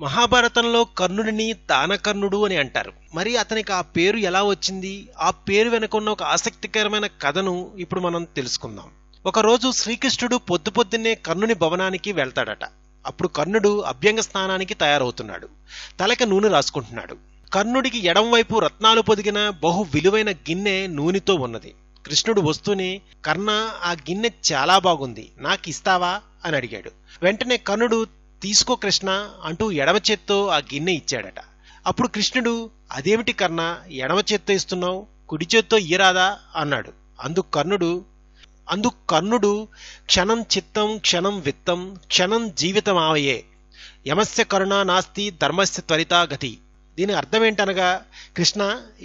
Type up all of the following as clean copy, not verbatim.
మహాభారతంలో కర్ణుడిని దానకర్ణుడు అని అంటారు. మరి అతనికి ఆ పేరు ఎలా వచ్చింది? ఆ పేరు వెనుక ఉన్న ఒక ఆసక్తికరమైన కథను ఇప్పుడు మనం తెలుసుకుందాం. ఒకరోజు శ్రీకృష్ణుడు పొద్దున్నే కర్ణుని భవనానికి వెళ్తాడట. అప్పుడు కర్ణుడు అభ్యంగ స్నానానికి తయారవుతున్నాడు. తలకి నూనె రాసుకుంటున్నాడు. కర్ణుడికి ఎడంవైపు రత్నాలు పొదిగిన బహు విలువైన గిన్నె నూనెతో ఉన్నది. కృష్ణుడు వస్తూనే, కర్ణ, ఆ గిన్నె చాలా బాగుంది, నాకు ఇస్తావా అని అడిగాడు. వెంటనే కర్ణుడు, తీసుకో కృష్ణ అంటూ ఎడమ చేత్తో ఆ గిన్నె ఇచ్చాడట. అప్పుడు కృష్ణుడు, అదేమిటి కర్ణ, ఎడమ చేత్తో ఇస్తున్నావు, కుడి చేత్తో ఇయ్యరాదా అన్నాడు. అందుకు కర్ణుడు క్షణం చిత్తం క్షణం విత్తం క్షణం జీవితమావయే యమస్య కరుణ నాస్తి ధర్మస్య త్వరితా గతి. దీని అర్థం ఏంటనగా, కృష్ణ,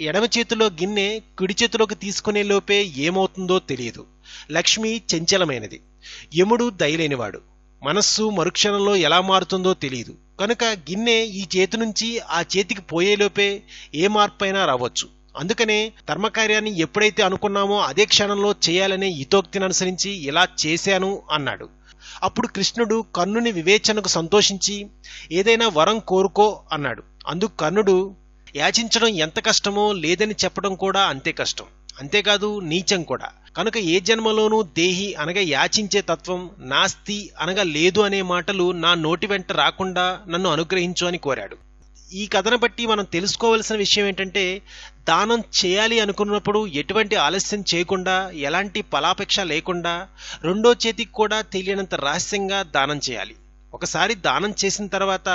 ఎడమ చేతిలో గిన్నె కుడి చేతిలోకి తీసుకునే లోపే ఏమవుతుందో తెలియదు. లక్ష్మి చంచలమైనది, యముడు దయలేనివాడు, మనస్సు మరుక్షణంలో ఎలా మారుతుందో తెలియదు. కనుక గిన్నె ఈ చేతి నుంచి ఆ చేతికి పోయేలోపే ఏ మార్పైనా రావచ్చు. అందుకనే ధర్మకార్యాన్ని ఎప్పుడైతే అనుకున్నామో అదే క్షణంలో చేయాలనే హితోక్తిని అనుసరించి ఇలా చేశాను అన్నాడు. అప్పుడు కృష్ణుడు కర్ణుని వివేచనకు సంతోషించి, ఏదైనా వరం కోరుకో అన్నాడు. అందుకు కర్ణుడు, యాచించడం ఎంత కష్టమో లేదని చెప్పడం కూడా అంతే కష్టం, అంతేకాదు నీచం కూడా. కనుక ఏ జన్మలోనూ దేహి అనగా యాచించే తత్వం, నాస్తి అనగా లేదు అనే మాటలు నా నోటి వెంట రాకుండా నన్ను అనుగ్రహించు అని కోరాడు. ఈ కథను బట్టి మనం తెలుసుకోవలసిన విషయం ఏంటంటే, దానం చేయాలి అనుకున్నప్పుడు ఎటువంటి ఆలస్యం చేయకుండా, ఎలాంటి ఫలాపేక్ష లేకుండా, రెండో చేతికి కూడా తెలియనంత రహస్యంగా దానం చేయాలి. ఒకసారి దానం చేసిన తర్వాత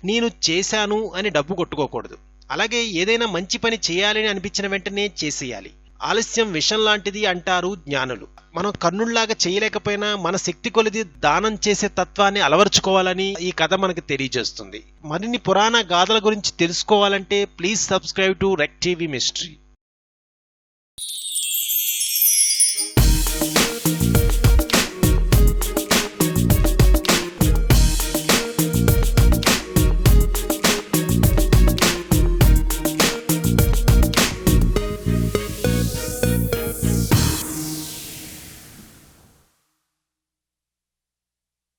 నేను చేశాను అని డబ్బు కొట్టుకోకూడదు. అలాగే ఏదైనా మంచి పని చేయాలని అనిపించిన వెంటనే చేసేయాలి. ఆలస్యం విషం లాంటిది అంటారు జ్ఞానులు. మనం కర్ణుల్లాగా చేయలేకపోయినా మన శక్తి కొలిది దానం చేసే తత్వాన్ని అలవర్చుకోవాలని ఈ కథ మనకు తెలియజేస్తుంది. మరిన్ని పురాణ గాథల గురించి తెలుసుకోవాలంటే ప్లీజ్ సబ్స్క్రైబ్ టు రెక్ టీవీ మిస్టరీ.